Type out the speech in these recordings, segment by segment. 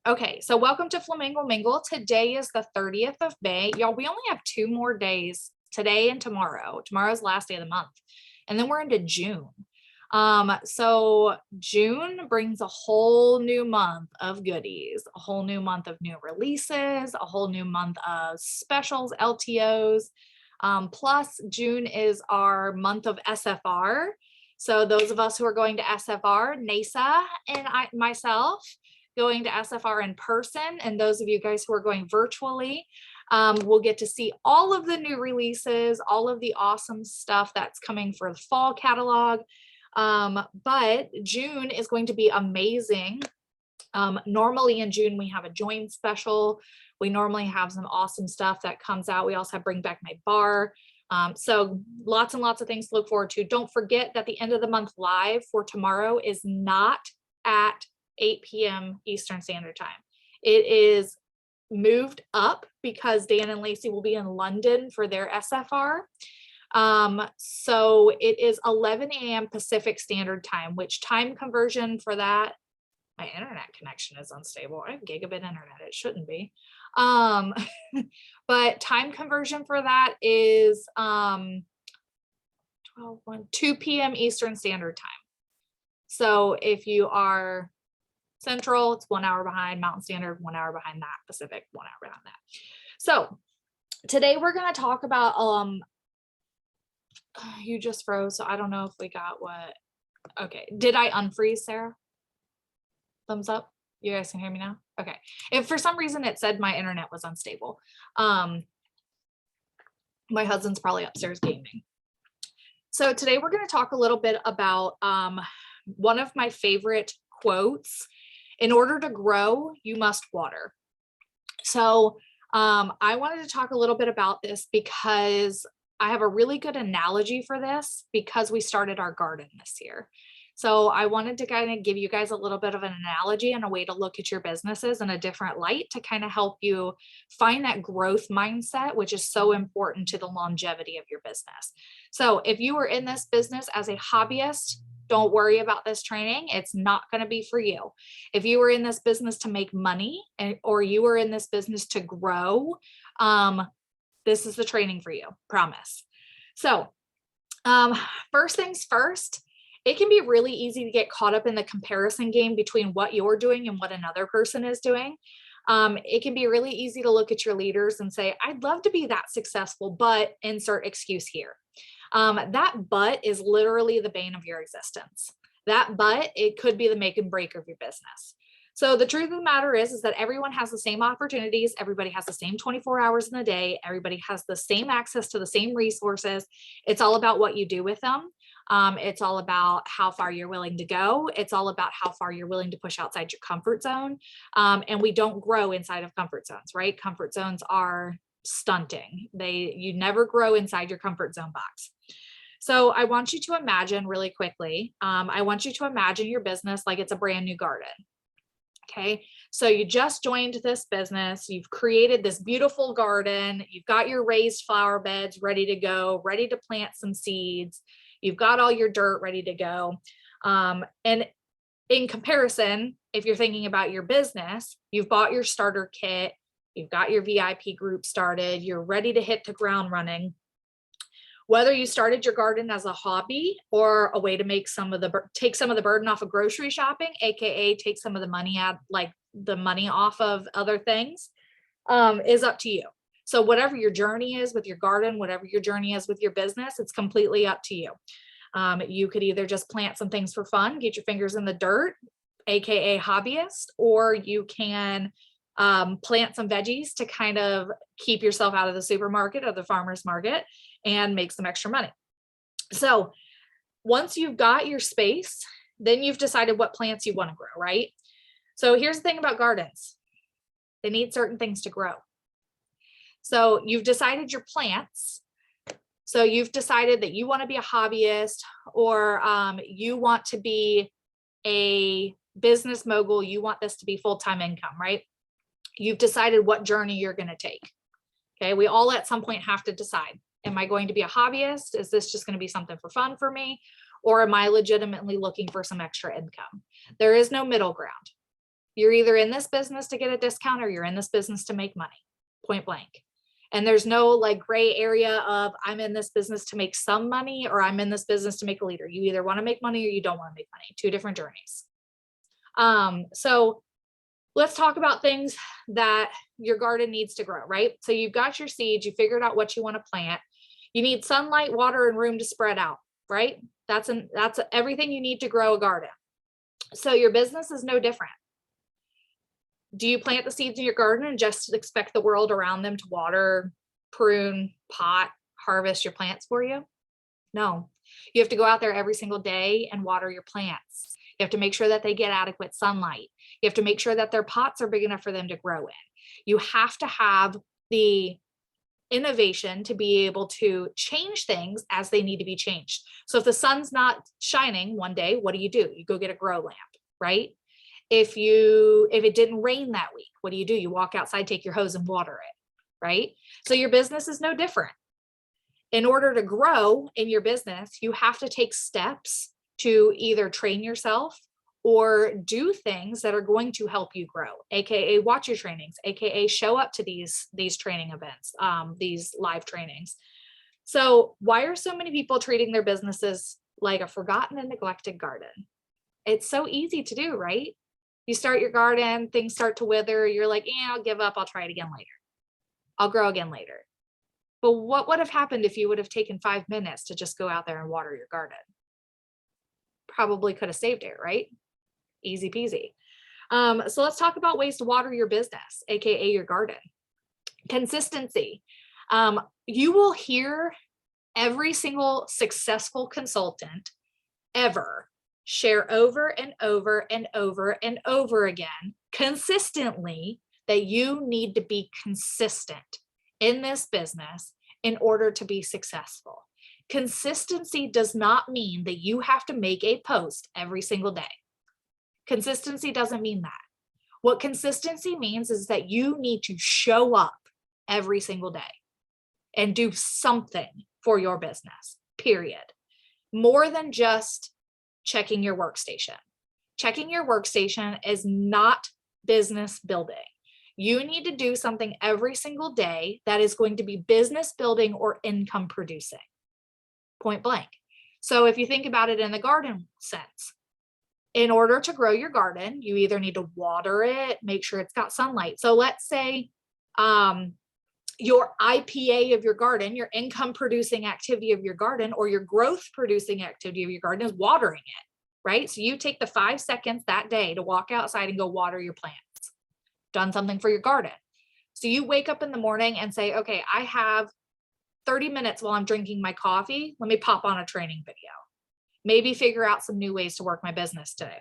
Okay, so welcome to Flamingo Mingle. Today is the 30th of May. Y'all, we only have 2 more days, today and tomorrow. Tomorrow's the last day of the month. And then we're into June. So June brings a whole new month of goodies, a whole new month of new releases, a whole new month of specials, LTOs. Plus June is our month of SFR. So those of us who are going to SFR, NASA and myself, going to SFR in person, and those of you guys who are going virtually will get to see all of the new releases, all of the awesome stuff that's coming for the fall catalog. But June is going to be amazing. Normally in June, we have a join special. We normally have some awesome stuff that comes out. We also have Bring Back My Bar. So lots and lots of things to look forward to. Don't forget that the end of the month live for tomorrow is not at 8 p.m. Eastern Standard Time. It is moved up because Dan and Lacey will be in London for their SFR. So it is 11 a.m. Pacific Standard Time, which time conversion for that, my internet connection is unstable. I have gigabit internet, it shouldn't be. But time conversion for that is 2 p.m. Eastern Standard Time. So if you are Central, it's 1 hour behind. Mountain Standard, 1 hour behind that. Pacific, 1 hour behind that. So today we're going to talk about, you just froze, so I don't know if we got what. Okay, did I unfreeze, Sarah? Thumbs up. You guys can hear me now? Okay. If for some reason it said my internet was unstable, my husband's probably upstairs gaming. So today we're going to talk a little bit about one of my favorite quotes. In order to grow, you must water. So I wanted to talk a little bit about this because I have a really good analogy for this because we started our garden this year. So I wanted to kind of give you guys a little bit of an analogy and a way to look at your businesses in a different light to kind of help you find that growth mindset, which is so important to the longevity of your business. So if you are in this business as a hobbyist, don't worry about this training. It's not going to be for you. If you are in this business to make money or you are in this business to grow, this is the training for you, promise. So first things first, it can be really easy to get caught up in the comparison game between what you're doing and what another person is doing. It can be really easy to look at your leaders and say, I'd love to be that successful, but insert excuse here. That but is literally the bane of your existence. That but, it could be the make and break of your business. So the truth of the matter is that everyone has the same opportunities. Everybody has the same 24 hours in the day. Everybody has the same access to the same resources. It's all about what you do with them. It's all about how far you're willing to go. It's all about how far you're willing to push outside your comfort zone. And we don't grow inside of comfort zones, right? Comfort zones are stunting. You never grow inside your comfort zone box. So I want you to imagine really quickly, I want you to imagine your business like it's a brand new garden. Okay, so you just joined this business, you've created this beautiful garden, you've got your raised flower beds ready to go, ready to plant some seeds, you've got all your dirt ready to go. And in comparison, if you're thinking about your business, you've bought your starter kit, you've got your VIP group started, you're ready to hit the ground running. Whether you started your garden as a hobby or a way to make take some of the burden off of grocery shopping, aka take some of the money out, like the money off of other things, is up to you. So whatever your journey is with your garden, whatever your journey is with your business, it's completely up to you. You could either just plant some things for fun, get your fingers in the dirt, aka hobbyist, or you can plant some veggies to kind of keep yourself out of the supermarket or the farmer's market and make some extra money. So once you've got your space, then you've decided what plants you want to grow, right? So here's the thing about gardens. They need certain things to grow. So you've decided your plants. So you've decided that you want to be a hobbyist or you want to be a business mogul. You want this to be full-time income, right? You've decided what journey you're going to take. Okay, we all at some point have to decide. Am I going to be a hobbyist? Is this just going to be something for fun for me? Or am I legitimately looking for some extra income? There is no middle ground. You're either in this business to get a discount or you're in this business to make money, point blank. And there's no like gray area of I'm in this business to make some money or I'm in this business to make a leader. You either want to make money or you don't want to make money. Two different journeys. So let's talk about things that your garden needs to grow, right? So you've got your seeds, you figured out what you want to plant. You need sunlight, water, and room to spread out, right? That's everything you need to grow a garden. So your business is no different. Do you plant the seeds in your garden and just expect the world around them to water, prune, pot, harvest your plants for you? No. You have to go out there every single day and water your plants. You have to make sure that they get adequate sunlight. You have to make sure that their pots are big enough for them to grow in. You have to have the innovation to be able to change things as they need to be changed. So if the sun's not shining one day, what do? You go get a grow lamp, right? If it didn't rain that week, what do? You walk outside, take your hose and water it, right? So your business is no different. In order to grow in your business, you have to take steps to either train yourself or do things that are going to help you grow, AKA watch your trainings, AKA show up to these training events, these live trainings. So why are so many people treating their businesses like a forgotten and neglected garden? It's so easy to do, right? You start your garden, things start to wither. You're like, I'll give up. I'll try it again later. I'll grow again later. But what would have happened if you would have taken 5 minutes to just go out there and water your garden? Probably could have saved it, right? Easy peasy. So let's talk about ways to water your business, AKA your garden. Consistency. You will hear every single successful consultant ever share over and over and over and over again consistently that you need to be consistent in this business in order to be successful. Consistency does not mean that you have to make a post every single day. Consistency doesn't mean that. What consistency means is that you need to show up every single day and do something for your business, period. More than just checking your workstation. Checking your workstation is not business building. You need to do something every single day that is going to be business building or income producing. Point blank. So if you think about it in the garden sense, in order to grow your garden, you either need to water it, make sure it's got sunlight. So let's say your IPA of your garden, your income producing activity of your garden, or your growth producing activity of your garden is watering it, right? So you take the 5 seconds that day to walk outside and go water your plants. Done something for your garden. So you wake up in the morning and say, okay, I have 30 minutes while I'm drinking my coffee. Let me pop on a training video. Maybe figure out some new ways to work my business today.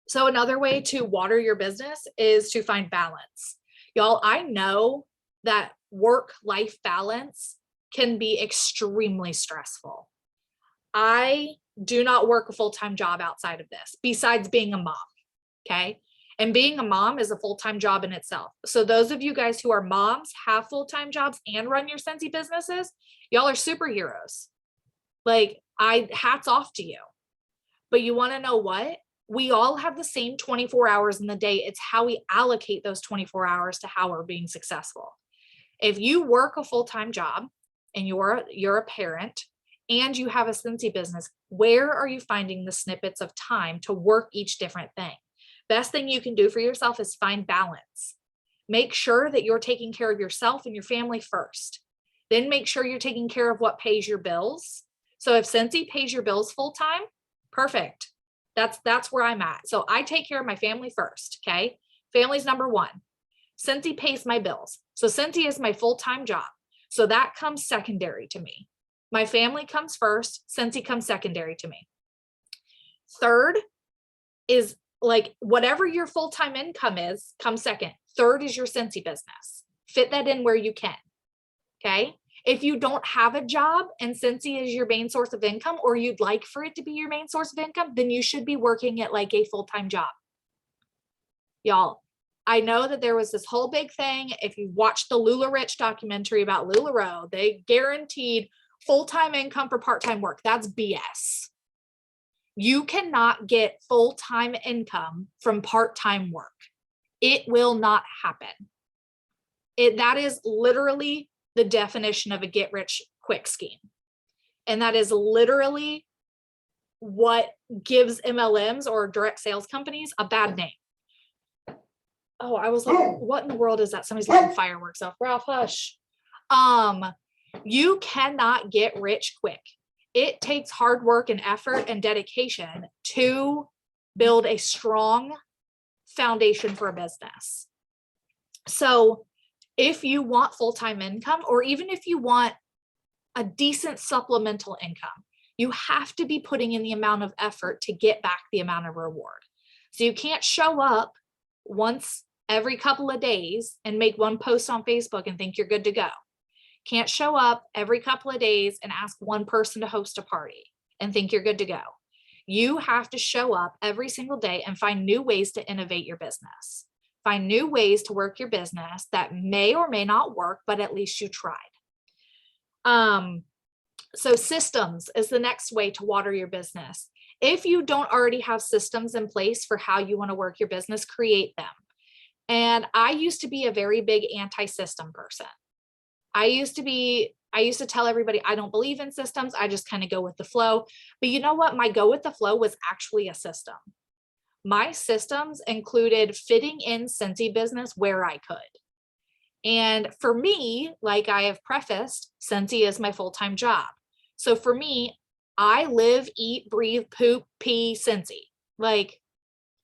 So another way to water your business is to find balance. Y'all, I know that work-life balance can be extremely stressful. I do not work a full-time job outside of this, besides being a mom, okay? And being a mom is a full-time job in itself. So those of you guys who are moms, have full-time jobs, and run your Scentsy businesses, y'all are superheroes. Like, hats off to you. But you want to know what? We all have the same 24 hours in the day. It's how we allocate those 24 hours to how we're being successful. If you work a full-time job and you're a parent and you have a Scentsy business, where are you finding the snippets of time to work each different thing? Best thing you can do for yourself is find balance. Make sure that you're taking care of yourself and your family first. Then make sure you're taking care of what pays your bills. So if Scentsy pays your bills full-time, perfect. That's where I'm at. So I take care of my family first, okay? Family's number one. Scentsy pays my bills. So Scentsy is my full-time job. So that comes secondary to me. My family comes first, Scentsy comes secondary to me. Third is like whatever your full-time income is, comes second. Third is your Scentsy business. Fit that in where you can, okay? If you don't have a job and Scentsy is your main source of income, or you'd like for it to be your main source of income, then you should be working it like a full-time job. Y'all, I know that there was this whole big thing. If you watched the LuLaRich documentary about LuLaRoe, they guaranteed full-time income for part-time work. That's BS. You cannot get full-time income from part-time work. It will not happen. That is literally the definition of a get-rich-quick scheme. And that is literally what gives MLMs or direct sales companies a bad name. Oh, I was like, what in the world is that? Somebody's letting fireworks off. Ralph, hush. You cannot get rich quick. It takes hard work and effort and dedication to build a strong foundation for a business. So if you want full-time income, or even if you want a decent supplemental income, you have to be putting in the amount of effort to get back the amount of reward. So you can't show up once every couple of days and make one post on Facebook and think you're good to go. Can't show up every couple of days and ask one person to host a party and think you're good to go. You have to show up every single day and find new ways to innovate your business. Find new ways to work your business that may or may not work, but at least you tried. So systems is the next way to water your business. If you don't already have systems in place for how you want to work your business, create them. And I used to be a very big anti-system person. I used to tell everybody, I don't believe in systems. I just kind of go with the flow. But you know what? My go with the flow was actually a system. My systems included fitting in Scentsy business where I could. And for me, like I have prefaced, Scentsy is my full-time job. So for me, I live, eat, breathe, poop, pee, Scentsy. Like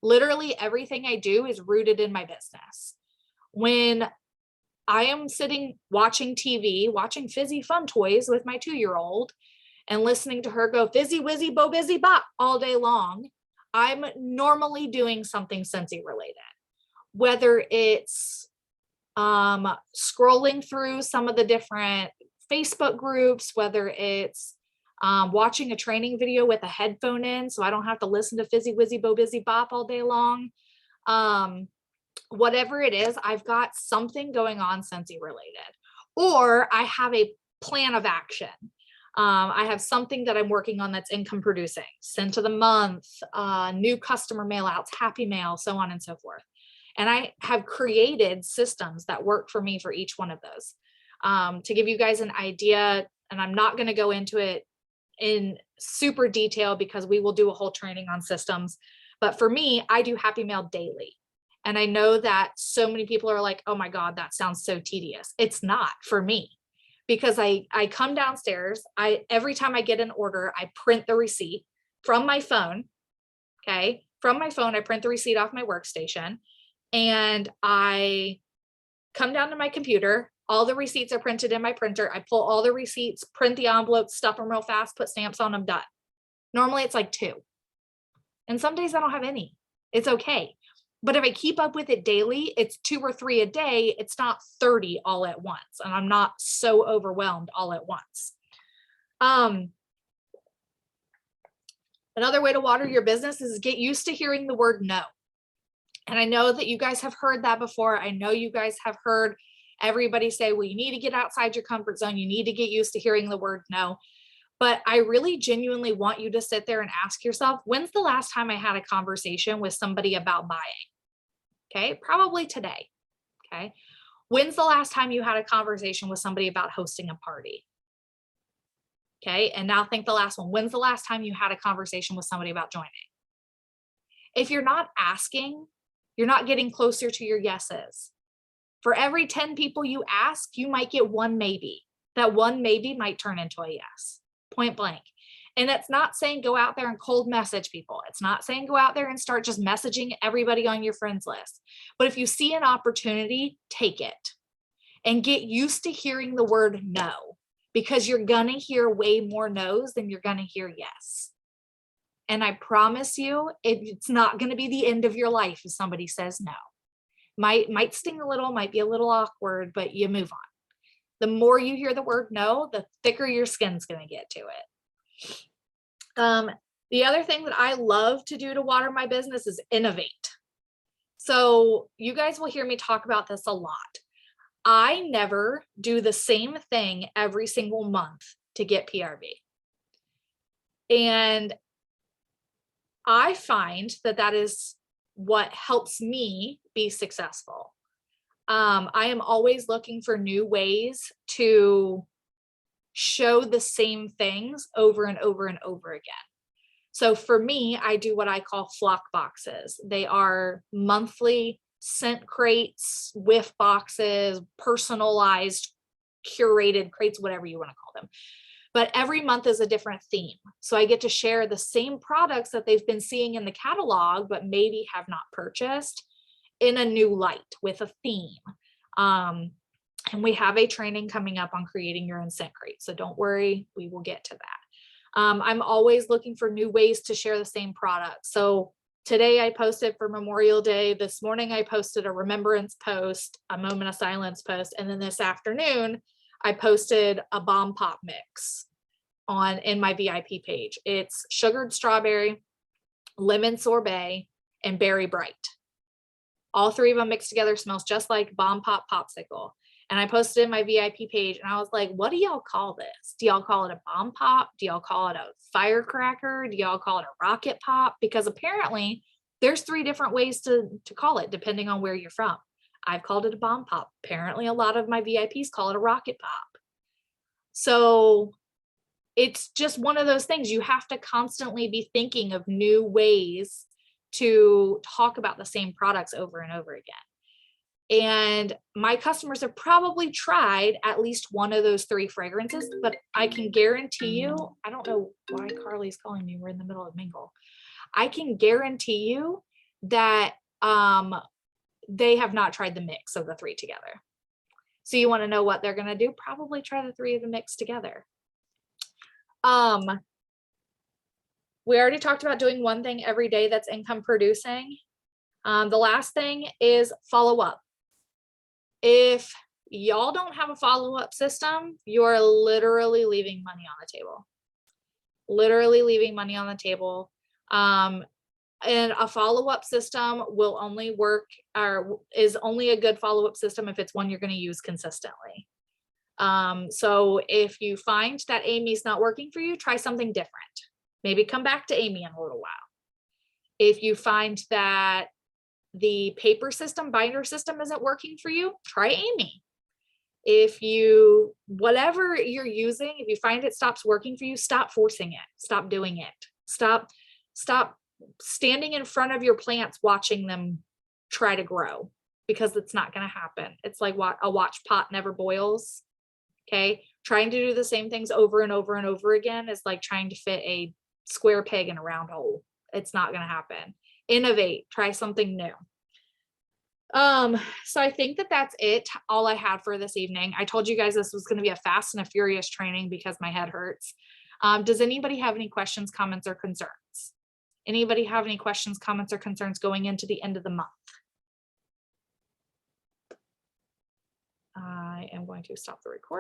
literally everything I do is rooted in my business. When I am sitting watching TV, watching Fizzy Fun Toys with my 2-year-old and listening to her go fizzy, whizzy, bo, busy, bop all day long, I'm normally doing something Scentsy related, whether it's scrolling through some of the different Facebook groups, whether it's watching a training video with a headphone in so I don't have to listen to fizzy, whizzy, bo, busy, bop all day long. Whatever it is, I've got something going on Scentsy related, or I have a plan of action. I have something that I'm working on that's income producing, scent of the month, new customer mail outs, happy mail, so on and so forth. And I have created systems that work for me for each one of those. To give you guys an idea, and I'm not going to go into it in super detail because we will do a whole training on systems. But for me, I do happy mail daily. And I know that so many people are like, oh my God, that sounds so tedious. It's not for me, because I come downstairs, every time I get an order, I print the receipt from my phone. Okay. From my phone, I print the receipt off my workstation and I come down to my computer. All the receipts are printed in my printer. I pull all the receipts, print the envelopes, stuff them real fast, put stamps on them, done. Normally it's like 2. And some days I don't have any. It's okay. But if I keep up with it daily, it's 2 or 3 a day. It's not 30 all at once. And I'm not so overwhelmed all at once. Another way to water your business is get used to hearing the word no. And I know that you guys have heard that before. I know you guys have heard everybody say, well, you need to get outside your comfort zone. You need to get used to hearing the word no. But I really genuinely want you to sit there and ask yourself, when's the last time I had a conversation with somebody about buying? Okay, probably today. Okay. When's the last time you had a conversation with somebody about hosting a party? Okay. And now think the last one. When's the last time you had a conversation with somebody about joining? If you're not asking, you're not getting closer to your yeses. For every 10 people you ask, you might get one maybe. That one maybe might turn into a yes, point blank. And it's not saying go out there and cold message people. It's not saying go out there and start just messaging everybody on your friends list. But if you see an opportunity, take it and get used to hearing the word no, because you're going to hear way more no's than you're going to hear yes. And I promise you, it's not going to be the end of your life if somebody says no. Might sting a little, might be a little awkward, but you move on. The more you hear the word no, the thicker your skin's going to get to it. The other thing that I love to do to water my business is innovate. So you guys will hear me talk about this a lot. I never do the same thing every single month to get PRV. And I find that that is what helps me be successful. I am always looking for new ways to show the same things over and over and over again. So for me, I do what I call flock boxes. They are monthly scent crates, whiff boxes, personalized, curated crates, whatever you want to call them. But every month is a different theme. So I get to share the same products that they've been seeing in the catalog, but maybe have not purchased, in a new light with a theme. And we have a training coming up on creating your own scent crate. So don't worry, we will get to that. I'm always looking for new ways to share the same product. So today I posted for Memorial Day. This morning I posted a remembrance post, a moment of silence post. And then this afternoon, I posted a bomb pop mix in my VIP page. It's sugared strawberry, lemon sorbet, and berry bright. All three of them mixed together, smells just like bomb pop popsicle. And I posted in my VIP page and I was like, what do y'all call this? Do y'all call it a bomb pop? Do y'all call it a firecracker? Do y'all call it a rocket pop? Because apparently there's 3 different ways to call it depending on where you're from. I've called it a bomb pop. Apparently a lot of my VIPs call it a rocket pop. So it's just one of those things. You have to constantly be thinking of new ways to talk about the same products over and over again. And my customers have probably tried at least one of those 3 fragrances, but I can guarantee you, I don't know why Carly's calling me. We're in the middle of mingle. I can guarantee you that they have not tried the mix of the 3 together. So you want to know what they're going to do? Probably try the 3 of the mix together. We already talked about doing one thing every day that's income producing. The last thing is follow up. If y'all don't have a follow-up system, you're literally leaving money on the table. Literally leaving money on the table. And a follow-up system will only work, or is only a good follow-up system if it's one you're going to use consistently. So if you find that Amy's not working for you, try something different. Maybe come back to Amy in a little while. If you find that the paper system, binder system isn't working for you, try Amy. If whatever you're using, if you find it stops working for you, stop forcing it. Stop doing it. Stop standing in front of your plants watching them try to grow, because it's not going to happen. It's like what a watch pot never boils. Okay. Trying to do the same things over and over and over again is like trying to fit a square peg in a round hole. It's not going to happen. Innovate, try something new. So I think that that's it, all I had for this evening. I told you guys this was going to be a fast and a furious training because my head hurts. Does anybody have any questions, comments, or concerns? Anybody have any questions, comments, or concerns going into the end of the month? I am going to stop the recording.